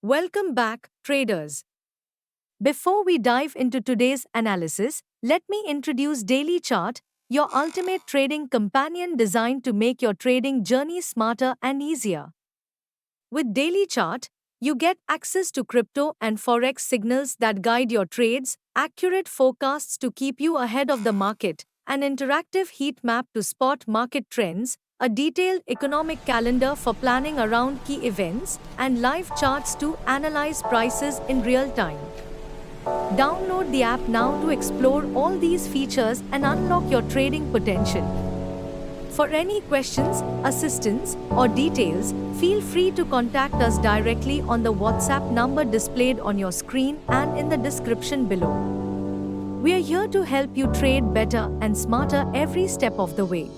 Welcome back, traders. Before we dive into today's analysis, let me introduce Daily Chart, your ultimate trading companion designed to make your trading journey smarter and easier. With Daily Chart, you get access to crypto and forex signals that guide your trades, accurate forecasts to keep you ahead of the market, an interactive heat map to spot market trends, a detailed economic calendar for planning around key events, and live charts to analyze prices in real time. Download the app now to explore all these features and unlock your trading potential. For any questions, assistance, or details, feel free to contact us directly on the WhatsApp number displayed on your screen and in the description below. We are here to help you trade better and smarter every step of the way.